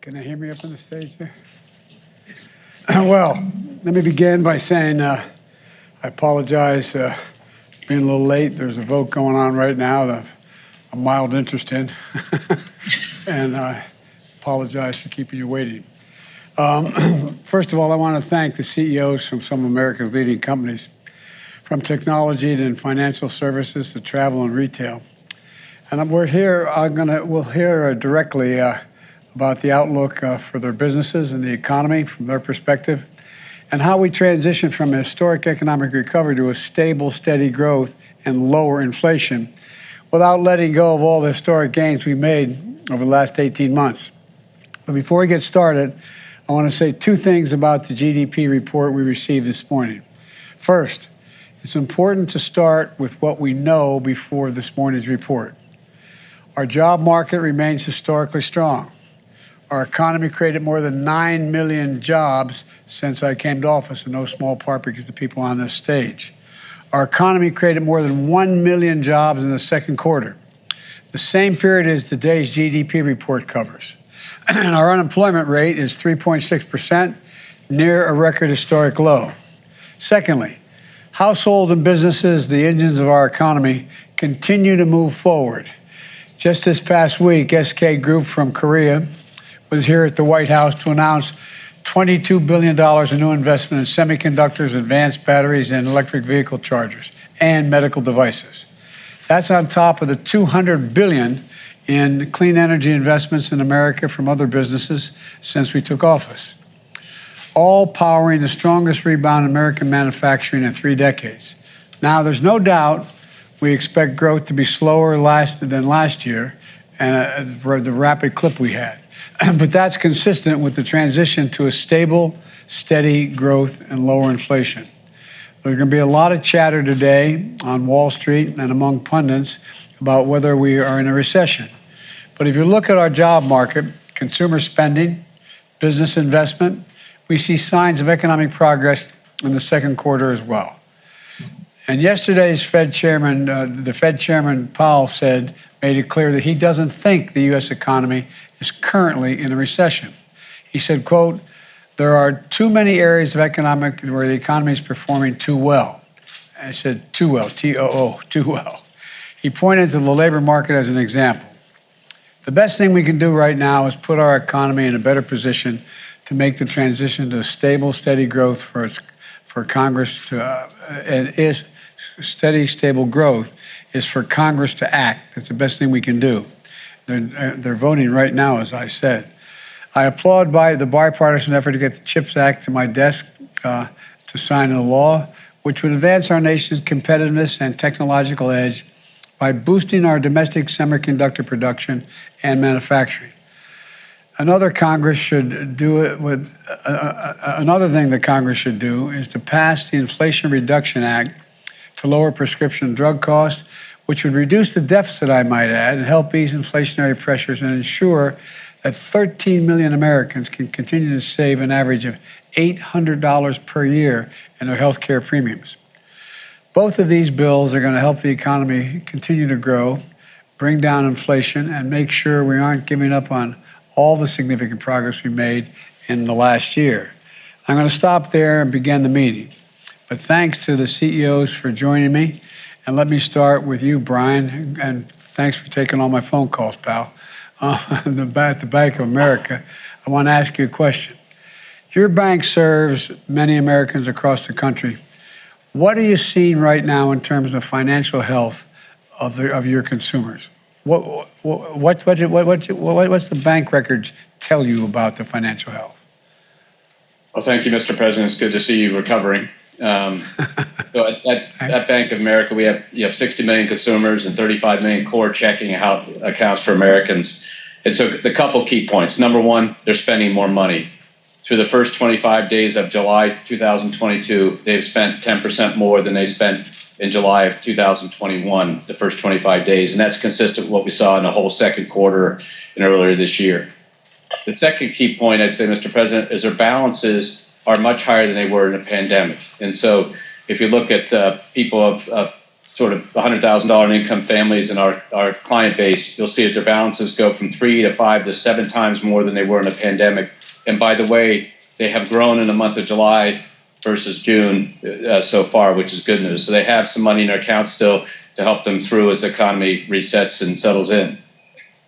Can they hear me up on the stage there? Well, let me begin by saying I apologize being a little late. There's a vote going on right now that a mild interest in, and I apologize for keeping you waiting. First of all, I want to thank the CEOs from some of America's leading companies, from technology to financial services to travel and retail. And we'll hear directly about the outlook for their businesses and the economy from their perspective, and how we transition from a historic economic recovery to a stable, steady growth and lower inflation without letting go of all the historic gains we made over the last 18 months. But before we get started, I want to say two things about the GDP report we received this morning. First, it's important to start with what we know before this morning's report. Our job market remains historically strong. Our economy created more than 9 million jobs since I came to office, in no small part because of the people on this stage. Our economy created more than 1 million jobs in the second quarter, the same period as today's GDP report covers. And our unemployment rate is 3.6%, near a record historic low. Secondly, households and businesses, the engines of our economy, continue to move forward. Just this past week, SK Group from Korea was here at the White House to announce $22 billion in new investment in semiconductors, advanced batteries, and electric vehicle chargers, and medical devices. That's on top of the $200 billion in clean energy investments in America from other businesses since we took office, all powering the strongest rebound in American manufacturing in 3 decades. Now, there's no doubt we expect growth to be slower than last year and the rapid clip we had. But that's consistent with the transition to a stable, steady growth and lower inflation. There's going to be a lot of chatter today on Wall Street and among pundits about whether we are in a recession. But if you look at our job market, consumer spending, business investment, we see signs of economic progress in the second quarter as well. And yesterday's Fed Chairman, the Fed Chairman Powell made it clear that he doesn't think the U.S. economy is currently in a recession. He said, quote, "There are too many areas of economic where the economy is performing too well." I said too well, T-O-O, too well. He pointed to the labor market as an example. The best thing we can do right now is put our economy in a better position to make the transition to stable, steady growth for Congress to, steady, stable growth is for Congress to act. That's the best thing we can do. They're voting right now, as I said. I applaud the bipartisan effort to get the CHIPS Act to my desk to sign into law, which would advance our nation's competitiveness and technological edge by boosting our domestic semiconductor production and manufacturing. Another thing that Congress should do is to pass the Inflation Reduction Act to lower prescription drug costs, which would reduce the deficit, I might add, and help ease inflationary pressures and ensure that 13 million Americans can continue to save an average of $800 per year in their health care premiums. Both of these bills are going to help the economy continue to grow, bring down inflation, and make sure we aren't giving up on all the significant progress we made in the last year. I'm going to stop there and begin the meeting. But thanks to the CEOs for joining me. And let me start with you, Brian, and thanks for taking all my phone calls, pal. At the Bank of America, I want to ask you a question. Your bank serves many Americans across the country. What are you seeing right now in terms of financial health of your consumers? What's the bank records tell you about the financial health? Well, thank you, Mr. President. It's good to see you recovering. So at Bank of America, you have 60 million consumers and 35 million core checking accounts for Americans. And so the couple key points. Number one, they're spending more money. Through the first 25 days of July 2022, they've spent 10% more than they spent in July of 2021, the first 25 days. And that's consistent with what we saw in the whole second quarter and earlier this year. The second key point, I'd say, Mr. President, is their balances are much higher than they were in the pandemic. And so if you look at people of sort of $100,000 income families in our client base, you'll see that their balances go from 3 to 5 to 7 times more than they were in the pandemic. And by the way, they have grown in the month of July versus June so far, which is good news. So they have some money in their accounts still to help them through as the economy resets and settles in.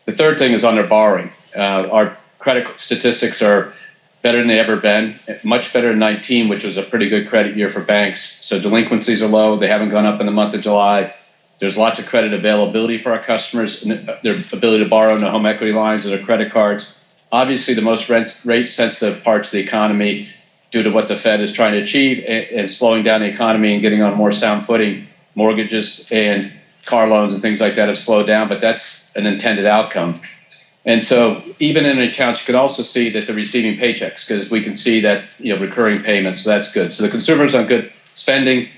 The third thing is on their borrowing. Our credit statistics are better than they ever been, much better than 19, which was a pretty good credit year for banks. So delinquencies are low. They haven't gone up in the month of July. There's lots of credit availability for our customers, and their ability to borrow in the home equity lines or their credit cards. Obviously, the most rate-sensitive parts of the economy, due to what the Fed is trying to achieve and slowing down the economy and getting on more sound footing, mortgages and car loans and things like that have slowed down, but that's an intended outcome. And so even in accounts, you can also see that they're receiving paychecks because we can see that, recurring payments, so that's good. So the consumer's on good spending,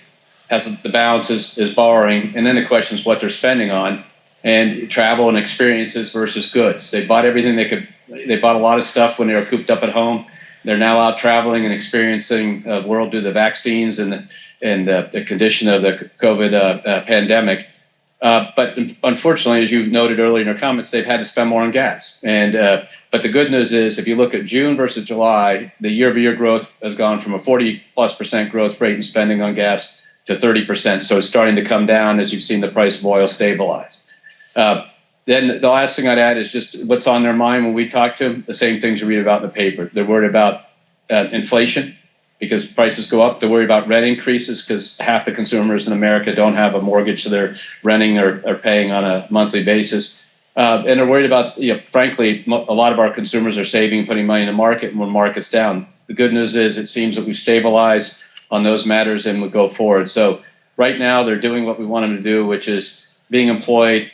as the balance is borrowing, and then the question is what they're spending on, and travel and experiences versus goods. They bought everything they could. They bought a lot of stuff when they were cooped up at home. They're now out traveling and experiencing the world due to the vaccines and the condition of the COVID pandemic. But unfortunately, as you noted earlier in your comments, they've had to spend more on gas. But the good news is, if you look at June versus July, the year-over-year growth has gone from a 40+% growth rate in spending on gas to 30%. So it's starting to come down as you've seen the price of oil stabilize. Then the last thing I'd add is just what's on their mind when we talk to them, the same things you read about in the paper. They're worried about inflation because prices go up. They're worried about rent increases because half the consumers in America don't have a mortgage, so they're renting or paying on a monthly basis. And they're worried about, frankly, a lot of our consumers are saving, putting money in the market, and when the market's down. The good news is it seems that we've stabilized on those matters and we go forward. So right now they're doing what we want them to do, which is being employed.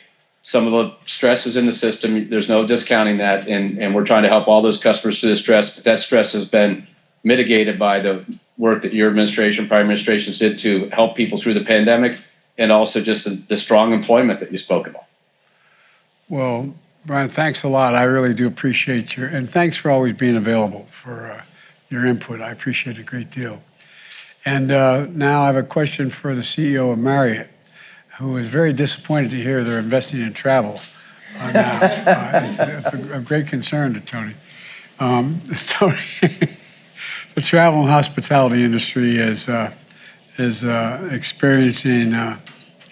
Some of the stress is in the system. There's no discounting that, and we're trying to help all those customers through the stress, but that stress has been mitigated by the work that your administration, prior administrations did to help people through the pandemic, and also just the strong employment that you spoke about. Well, Brian, thanks a lot. I really do appreciate and thanks for always being available for your input. I appreciate it a great deal. And now I have a question for the CEO of Marriott, who is very disappointed to hear they're investing in travel now. It's a great concern to Tony. Tony, the travel and hospitality industry is experiencing,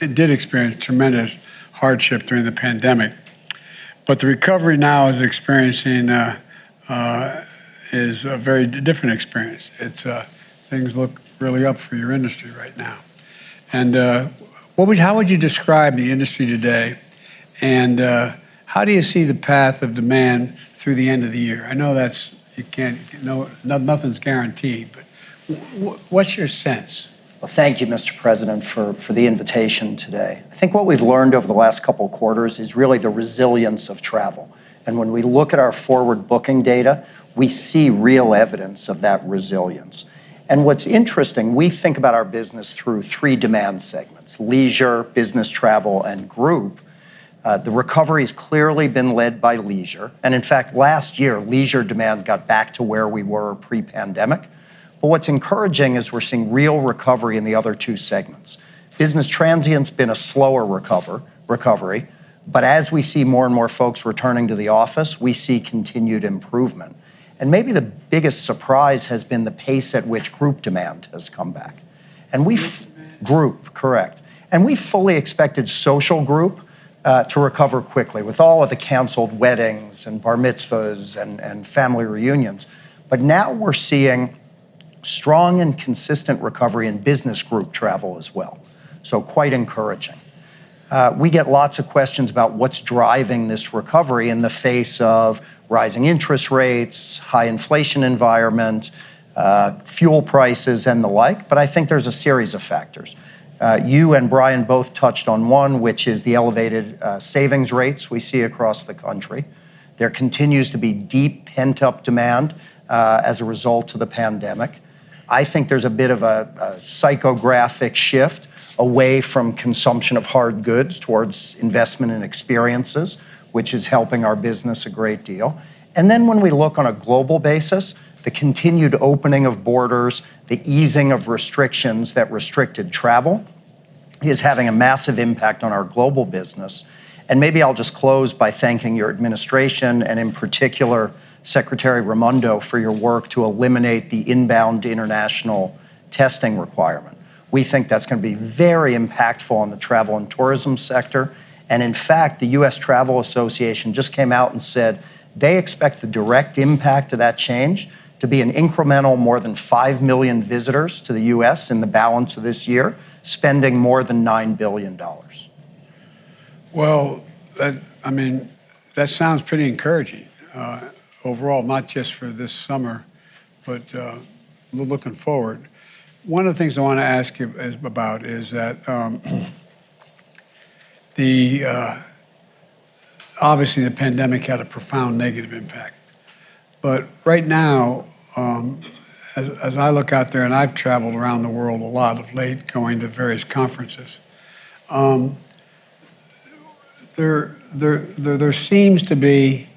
it did experience tremendous hardship during the pandemic, but the recovery now is experiencing is a very different experience. It's things look really up for your industry right now. And how would you describe the industry today, and how do you see the path of demand through the end of the year? I know nothing's guaranteed, but what's your sense? Well, thank you, Mr. President, for the invitation today. I think what we've learned over the last couple of quarters is really the resilience of travel. And when we look at our forward booking data, we see real evidence of that resilience. And what's interesting, we think about our business through 3 demand segments: leisure, business travel, and group. The recovery has clearly been led by leisure. And in fact, last year, leisure demand got back to where we were pre-pandemic. But what's encouraging is we're seeing real recovery in the other 2 segments. Business transient's been a slower recovery, but as we see more and more folks returning to the office, we see continued improvement. And maybe the biggest surprise has been the pace at which group demand has come back. And group, correct. And we fully expected social group to recover quickly with all of the canceled weddings and bar mitzvahs and family reunions. But now we're seeing strong and consistent recovery in business group travel as well. So quite encouraging. We get lots of questions about what's driving this recovery in the face of rising interest rates, high inflation environment, fuel prices, and the like. But I think there's a series of factors. You and Brian both touched on one, which is the elevated savings rates we see across the country. There continues to be deep pent-up demand as a result of the pandemic. I think there's a bit of a psychographic shift away from consumption of hard goods towards investment in experiences, which is helping our business a great deal. And then when we look on a global basis, the continued opening of borders, the easing of restrictions that restricted travel, is having a massive impact on our global business. And maybe I'll just close by thanking your administration, and in particular, Secretary Raimondo, for your work to eliminate the inbound international testing requirement. We think that's going to be very impactful on the travel and tourism sector. And in fact, the U.S. Travel Association just came out and said they expect the direct impact of that change to be an incremental more than 5 million visitors to the U.S. in the balance of this year, spending more than $9 billion. Well, that sounds pretty encouraging overall, not just for this summer, but looking forward. One of the things I want to ask you about is that obviously the pandemic had a profound negative impact. But right now, as I look out there, and I've traveled around the world a lot of late, going to various conferences, there seems to be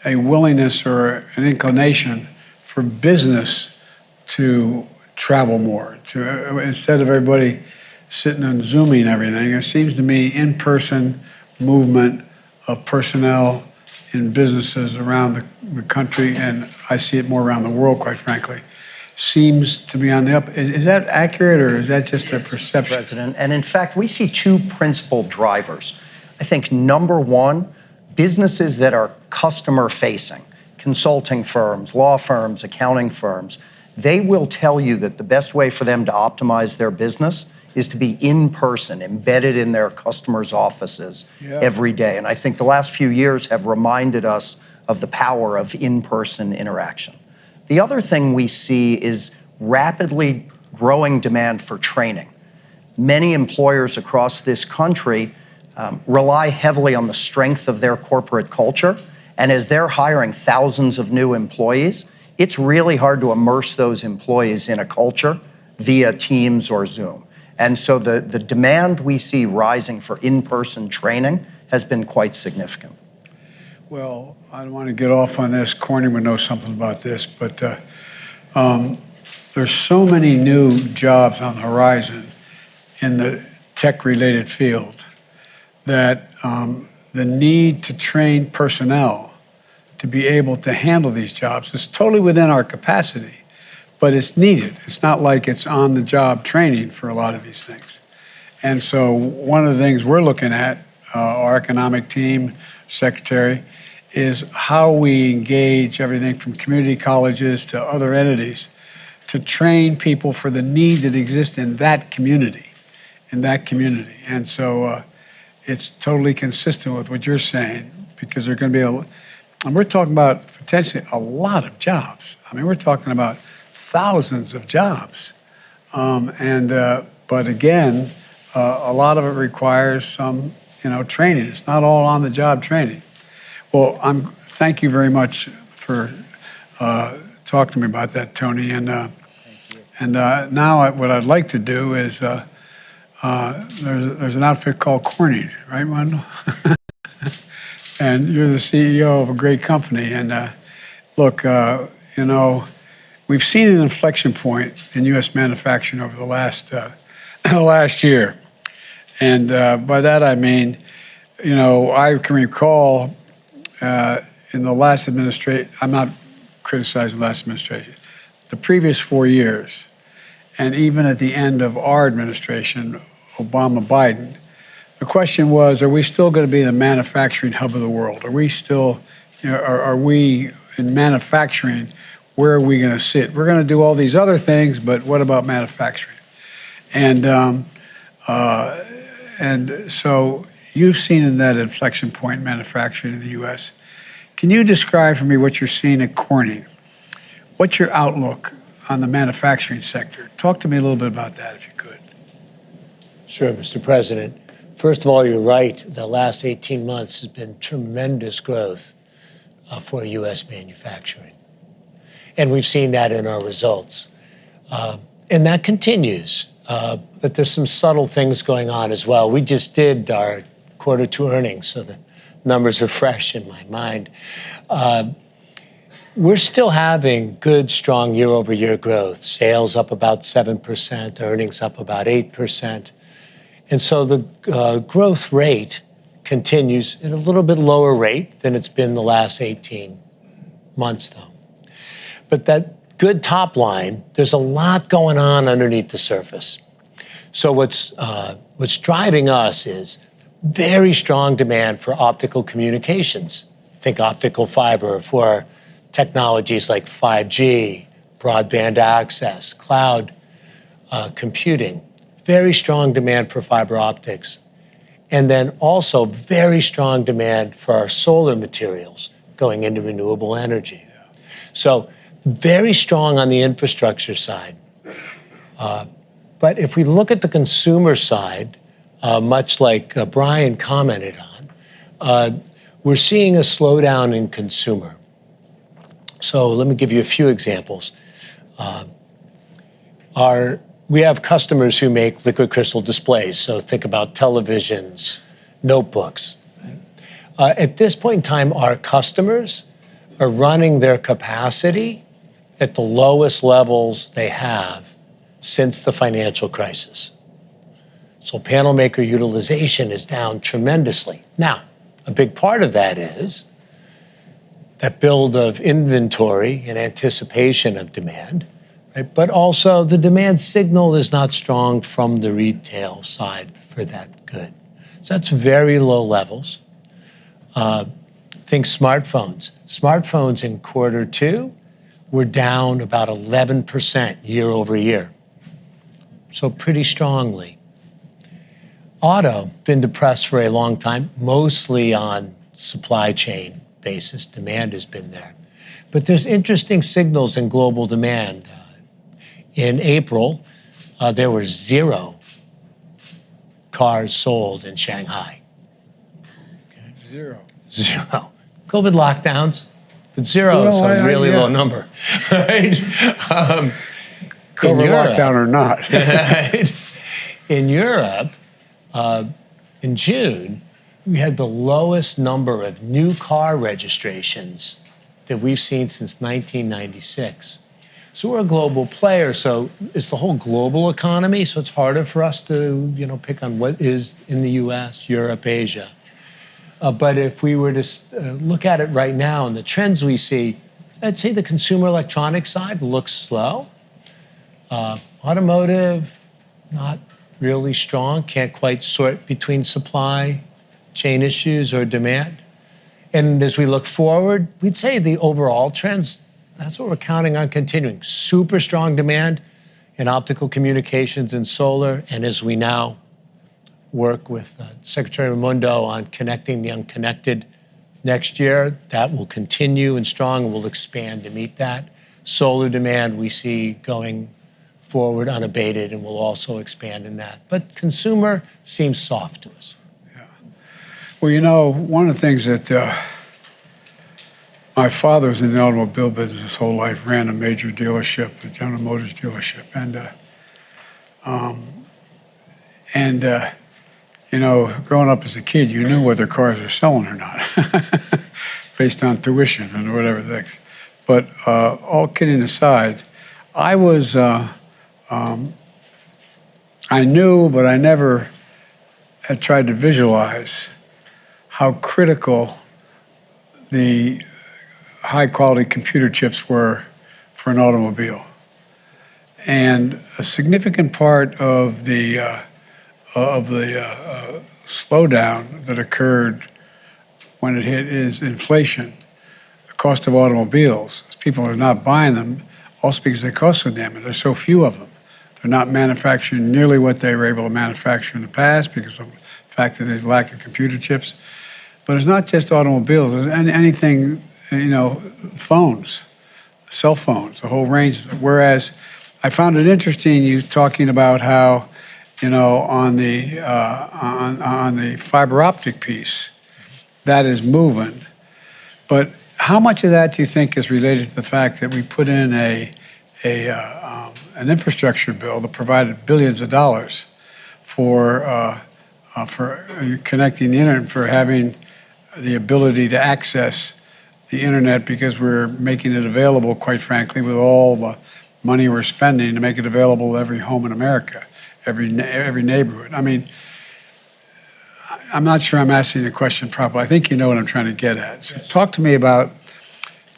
a willingness or an inclination for business to travel more. Instead of everybody sitting and Zooming everything, it seems to me in-person movement of personnel in businesses around the country, and I see it more around the world, quite frankly, seems to be on the up. Is that accurate, or is that just a perception? President, and in fact, we see two principal drivers. I think number one, businesses that are customer facing, consulting firms, law firms, accounting firms, they will tell you that the best way for them to optimize their business is to be in person, embedded in their customers' offices every day. And I think the last few years have reminded us of the power of in-person interaction. The other thing we see is rapidly growing demand for training. Many employers across this country rely heavily on the strength of their corporate culture. And as they're hiring thousands of new employees, it's really hard to immerse those employees in a culture via Teams or Zoom. And so the demand we see rising for in-person training has been quite significant. Well, I don't want to get off on this. Corning would know something about this, but there's so many new jobs on the horizon in the tech-related field that the need to train personnel to be able to handle these jobs is totally within our capacity, but it's needed. It's not like it's on-the-job training for a lot of these things. And so one of the things we're looking at, our economic team, secretary, is how we engage everything from community colleges to other entities to train people for the need that exists in that community, And so it's totally consistent with what you're saying, because there's going to be and we're talking about potentially a lot of jobs. I mean, we're talking about thousands of jobs. But again, a lot of it requires some, training. It's not all on-the-job training. Well, thank you very much for talking to me about that, Tony. And now what I'd like to do is there's an outfit called Corning, right, Wendell? And you're the CEO of a great company. And look, we've seen an inflection point in U.S. manufacturing over the last year. And by that I mean, I can recall in the last administration, I'm not criticizing the last administration, the previous 4 years, and even at the end of our administration, Obama-Biden, the question was, are we still going to be the manufacturing hub of the world? Are we still, are we in manufacturing, where are we going to sit? We're going to do all these other things, but what about manufacturing? And so you've seen in that inflection point manufacturing in the U.S. Can you describe for me what you're seeing at Corning? What's your outlook on the manufacturing sector? Talk to me a little bit about that, if you could. Sure, Mr. President. First of all, you're right. The last 18 months has been tremendous growth for U.S. manufacturing. And we've seen that in our results. And that continues. But there's some subtle things going on as well. We just did our Q2 earnings, so the numbers are fresh in my mind. We're still having good, strong year-over-year growth. Sales up about 7%, earnings up about 8%. And so the growth rate continues at a little bit lower rate than it's been the last 18 months, though. But that good top line, there's a lot going on underneath the surface. So what's driving us is very strong demand for optical communications. Think optical fiber for technologies like 5G, broadband access, cloud computing. Very strong demand for fiber optics. And then also very strong demand for our solar materials going into renewable energy. So very strong on the infrastructure side. But if we look at the consumer side, much like Brian commented on, we're seeing a slowdown in consumer. So let me give you a few examples. We have customers who make liquid crystal displays, so think about televisions, notebooks. At this point in time, our customers are running their capacity at the lowest levels they have since the financial crisis. So panel maker utilization is down tremendously. Now, a big part of that is that build of inventory in anticipation of demand, right? But also the demand signal is not strong from the retail side for that good. So that's very low levels. Think smartphones. Smartphones in Q2 were down about 11% year over year. So pretty strongly. Auto, been depressed for a long time, mostly on supply chain basis. Demand has been there. But there's interesting signals in global demand. In April, there were 0 cars sold in Shanghai. Zero. 0. COVID lockdowns, but 0 Well, is a really yeah. low number, right? COVID lockdown or not. Right? In Europe, in June, we had the lowest number of new car registrations that we've seen since 1996. So we're a global player, so it's the whole global economy, so it's harder for us to, pick on what is in the US, Europe, Asia. But if we were to look at it right now and the trends we see, I'd say the consumer electronics side looks slow. Automotive, not really strong, can't quite sort between supply chain issues or demand. And as we look forward, we'd say the overall trends, that's what we're counting on continuing. Super strong demand in optical communications and solar. And as we now work with Secretary Raimondo on connecting the unconnected next year, that will continue and strong and will expand to meet that. Solar demand we see going forward unabated and will also expand in that. But consumer seems soft to us. Yeah. Well, one of the things that my father was in the automobile business his whole life, ran a major dealership, a General Motors dealership. Growing up as a kid, you knew whether cars were selling or not based on tuition and whatever things. But all kidding aside, I knew, but I never had tried to visualize how critical the high-quality computer chips were for an automobile. And a significant part of the slowdown that occurred when it hit is inflation, the cost of automobiles. People are not buying them, also because they cost so damn much. There's so few of them. They're not manufacturing nearly what they were able to manufacture in the past because of the fact that there's lack of computer chips. But it's not just automobiles. It's anything, phones, cell phones, a whole range. Whereas I found it interesting you talking about how, on the fiber optic piece, that is moving. But how much of that do you think is related to the fact that we put in an infrastructure bill that provided billions of dollars for connecting the internet, for having the ability to access the internet, because we're making it available, quite frankly, with all the money we're spending to make it available to every home in America, every neighborhood. I mean, I'm not sure I'm asking the question properly. I think you know what I'm trying to get at. So talk to me about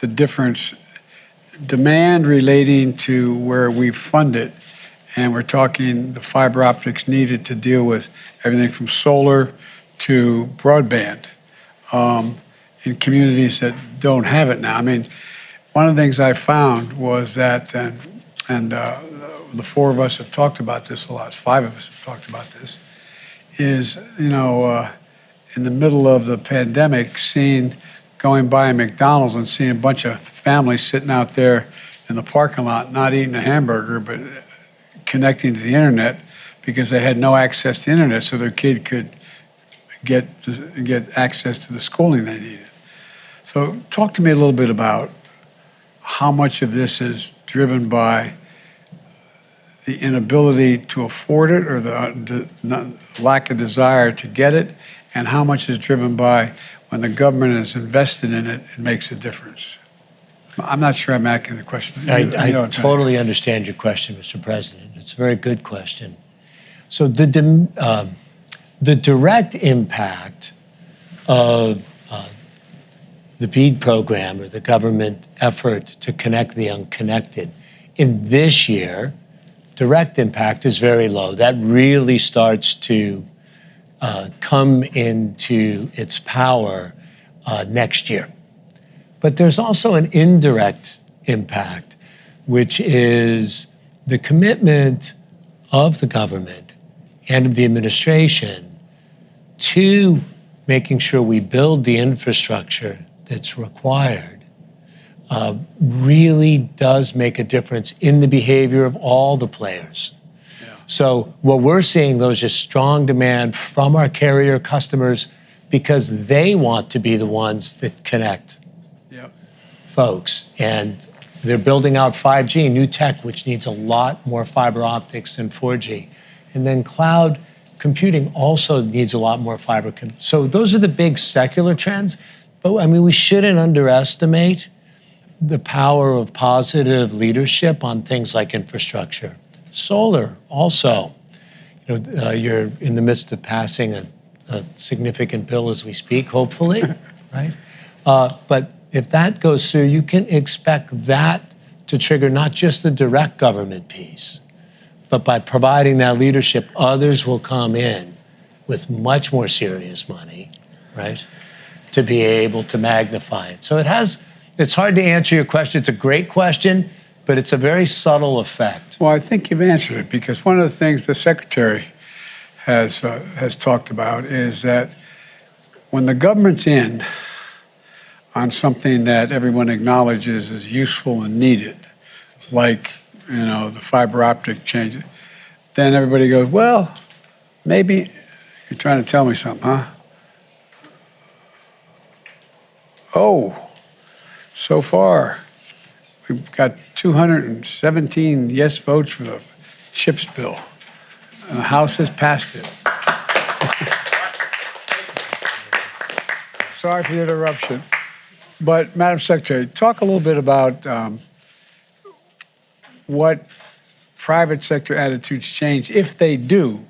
the difference, demand relating to where we fund it, and we're talking the fiber optics needed to deal with everything from solar to broadband in communities that don't have it now. I mean, one of the things I found was that, and the four of us have talked about this a lot, five of us have talked about this, is, in the middle of the pandemic, going by McDonald's and seeing a bunch of families sitting out there in the parking lot, not eating a hamburger, but connecting to the internet because they had no access to internet, so their kid could get access to the schooling they needed. So talk to me a little bit about how much of this is driven by the inability to afford it or the lack of desire to get it, and how much is driven by when the government is invested in it, it makes a difference. I'm not sure I'm asking the question. I totally understand your question, Mr. President. It's a very good question. So the direct impact of the BEAD program, or the government effort to connect the unconnected, in this year, direct impact is very low. That really starts to come into its power next year. But there's also an indirect impact, which is the commitment of the government and of the administration to making sure we build the infrastructure that's required. Really does make a difference in the behavior of all the players. Yeah. So what we're seeing, though, is just strong demand from our carrier customers because they want to be the ones that connect folks. And they're building out 5G, new tech, which needs a lot more fiber optics than 4G. And then cloud computing also needs a lot more fiber. So those are the big secular trends. But I mean, we shouldn't underestimate the power of positive leadership on things like infrastructure. Solar also. You're in the midst of passing a significant bill as we speak, hopefully, right? But if that goes through, you can expect that to trigger not just the direct government piece, but by providing that leadership, others will come in with much more serious money, right, to be able to magnify it. So it's hard to answer your question. It's a great question, but it's a very subtle effect. Well, I think you've answered it, because one of the things the Secretary has talked about is that when the government's in on something that everyone acknowledges is useful and needed, like, the fiber optic change, then everybody goes, well, maybe you're trying to tell me something, huh? Oh, so far, we've got 217 yes votes for the CHIPS bill, and the House has passed it. Sorry for the interruption. But, Madam Secretary, talk a little bit about what private sector attitudes change, if they do,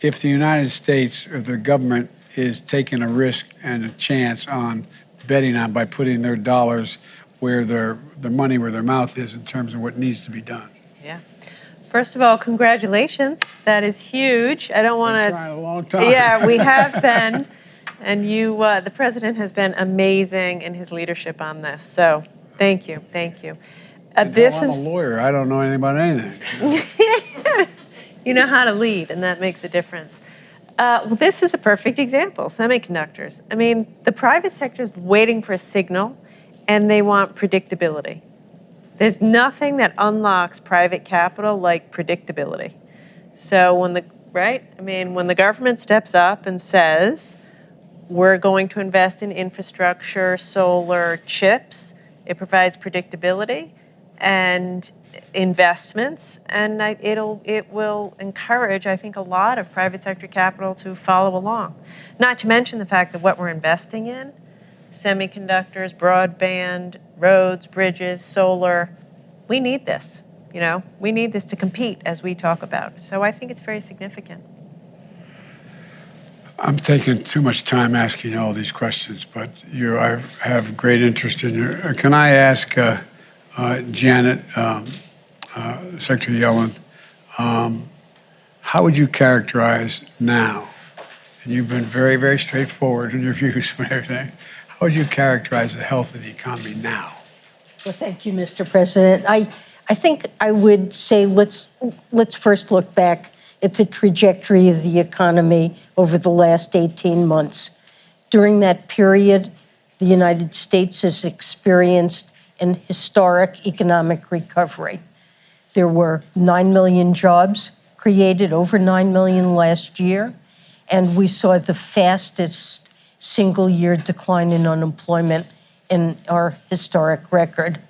if the United States or the government is taking a risk and a chance on betting on by putting their dollars where their money where their mouth is in terms of what needs to be done. Yeah. First of all, congratulations. That is huge. I don't want to. Trying a long time. Yeah, we have been. And you, the president has been amazing in his leadership on this. So thank you. Thank you. I'm a lawyer. I don't know anything about anything. You know how to lead, and that makes a difference. Well, this is a perfect example, semiconductors. I mean, the private sector is waiting for a signal, and they want predictability. There's nothing that unlocks private capital like predictability. So when the government steps up and says, we're going to invest in infrastructure, solar, chips, it provides predictability and investments, and it will encourage, I think, a lot of private sector capital to follow along. Not to mention the fact that what we're investing in, semiconductors, broadband, roads, bridges, solar, we need this. We need this to compete, as we talk about. So I think it's very significant. I'm taking too much time asking all these questions, but I have great interest in your. Can I ask Janet, Secretary Yellen, how would you characterize now? And you've been very, very straightforward in your views and everything. How would you characterize the health of the economy now? Well, thank you, Mr. President. I think I would say let's first look back at the trajectory of the economy over the last 18 months. During that period, the United States has experienced an historic economic recovery. There were 9 million jobs created, over 9 million last year, and we saw the fastest single-year decline in unemployment in our historic record.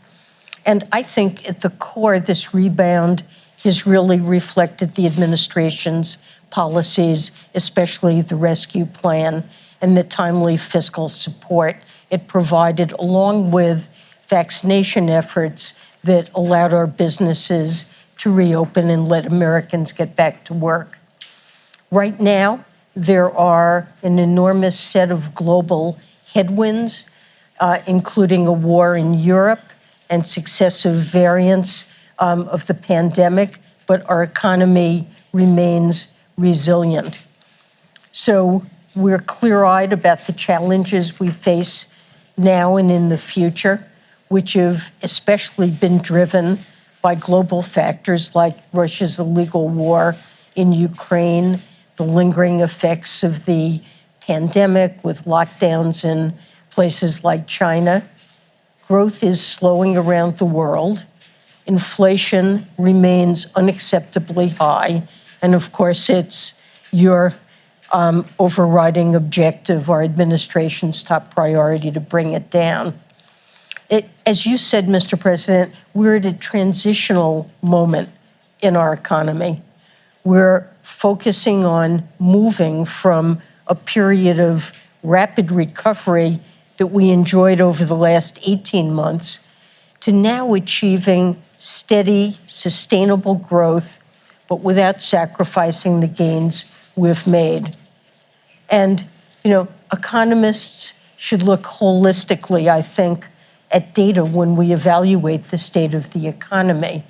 And I think at the core, this rebound has really reflected the administration's policies, especially the rescue plan and the timely fiscal support it provided, along with vaccination efforts that allowed our businesses to reopen and let Americans get back to work. Right now, there are an enormous set of global headwinds, including a war in Europe and successive variants of the pandemic, but our economy remains resilient. So we're clear-eyed about the challenges we face now and in the future, which have especially been driven by global factors like Russia's illegal war in Ukraine, the lingering effects of the pandemic with lockdowns in places like China. Growth is slowing around the world. Inflation remains unacceptably high. And of course, it's your overriding objective, our administration's top priority, to bring it down. As you said, Mr. President, we're at a transitional moment in our economy. We're focusing on moving from a period of rapid recovery that we enjoyed over the last 18 months to now achieving steady, sustainable growth, but without sacrificing the gains we've made. And, economists should look holistically, I think, at data when we evaluate the state of the economy.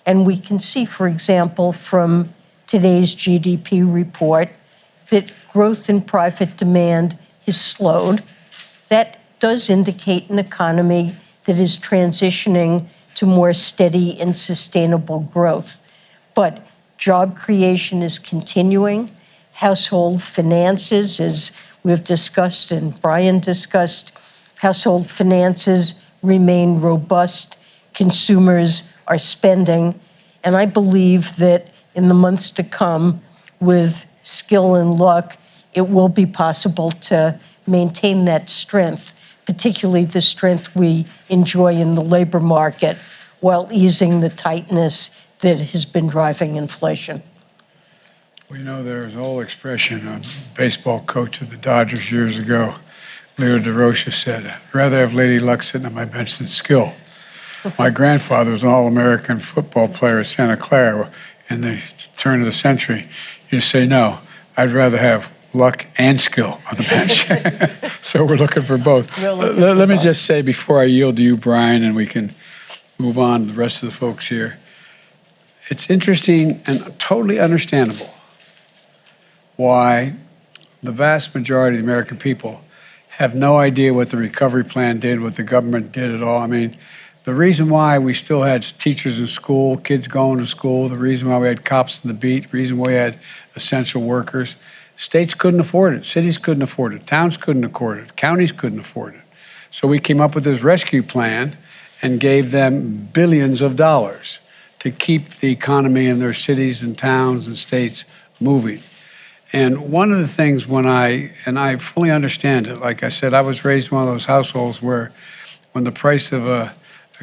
And we can see, for example, from today's GDP report, that growth in private demand has slowed. That does indicate an economy that is transitioning to more steady and sustainable growth. But job creation is continuing. Household finances, as we've discussed and Brian discussed, household finances remain robust. Consumers are spending. And I believe that in the months to come, with skill and luck, it will be possible to maintain that strength, particularly the strength we enjoy in the labor market, while easing the tightness that has been driving inflation. Well, there's an old expression, a baseball coach of the Dodgers years ago, Leo DeRocha, said, "I'd rather have Lady Luck sitting on my bench than skill." My grandfather was an All-American football player at Santa Clara in the turn of the century. You say, no, I'd rather have luck and skill on the bench. So we're looking for both. Let me just say before I yield to you, Brian, and we can move on to the rest of the folks here. It's interesting and totally understandable why the vast majority of the American people have no idea what the recovery plan did, what the government did at all. I mean, the reason why we still had teachers in school, kids going to school, the reason why we had cops on the beat, the reason why we had essential workers, states couldn't afford it, cities couldn't afford it, towns couldn't afford it, counties couldn't afford it. So we came up with this rescue plan and gave them billions of dollars to keep the economy in their cities and towns and states moving. And one of the things I fully understand it, like I said, I was raised in one of those households where when the price of a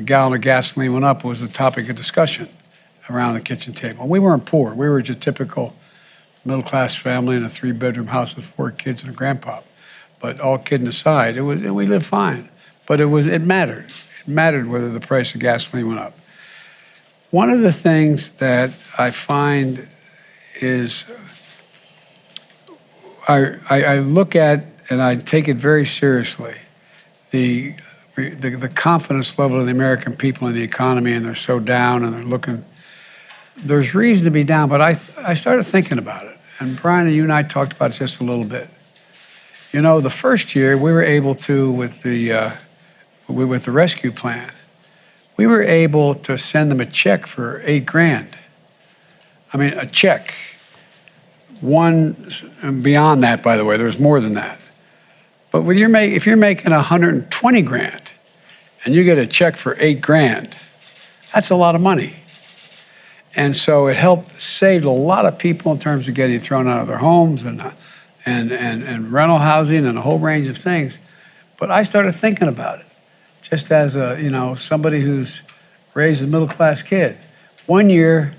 gallon of gasoline went up, it was a topic of discussion around the kitchen table. We weren't poor. We were just typical middle-class family in a 3-bedroom house with 4 kids and a grandpa. But all kidding aside, we lived fine. But it mattered. It mattered whether the price of gasoline went up. One of the things that I find is I look at, and I take it very seriously, the confidence level of the American people in the economy, and they're so down, and they're looking. There's reason to be down, but I started thinking about it, and Brian and you and I talked about it just a little bit. You know, the first year we were able to, with the rescue plan, we were able to send them a check for $8,000. I mean, a check. One, and beyond that, by the way, there's more than that. But if you're making $120,000 and you get a check for $8,000, that's a lot of money. And so it helped save a lot of people in terms of getting thrown out of their homes and rental housing and a whole range of things. But I started thinking about it, just as somebody who's raised a middle-class kid. One year,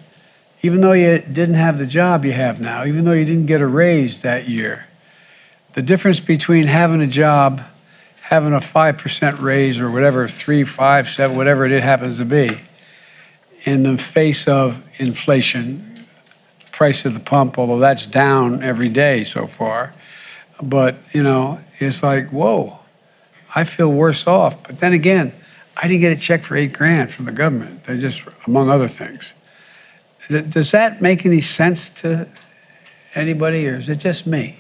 even though you didn't have the job you have now, even though you didn't get a raise that year, the difference between having a job, having a 5% raise or whatever, 3, 5, 7, whatever it happens to be, in the face of inflation, the price of the pump, although that's down every day so far, but, it's like, whoa, I feel worse off. But then again, I didn't get a check for $8,000 from the government. They just, among other things. Does that make any sense to anybody, or is it just me?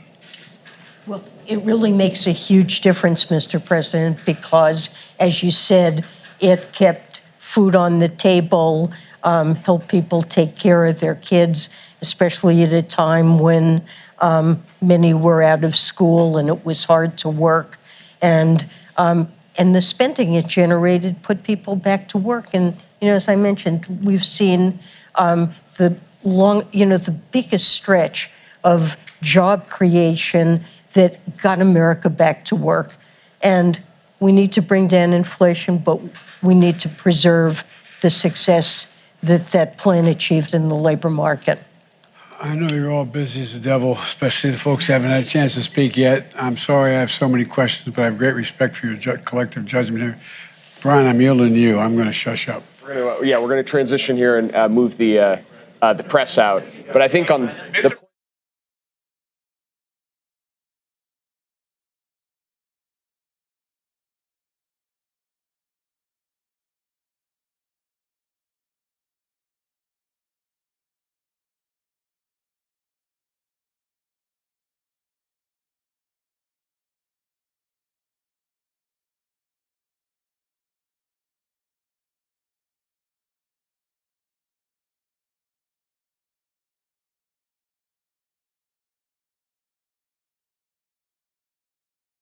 Well, it really makes a huge difference, Mr. President, because, as you said, it kept food on the table, helped people take care of their kids, especially at a time when many were out of school and it was hard to work. And the spending it generated put people back to work. And, as I mentioned, we've seen the biggest stretch of job creation that got America back to work. And we need to bring down inflation, but we need to preserve the success that plan achieved in the labor market. I know you're all busy as the devil, especially the folks who haven't had a chance to speak yet. I'm sorry I have so many questions, but I have great respect for your collective judgment here. Brian, I'm yielding to you. I'm going to shush up. We're going to transition here and move the press out. But I think on the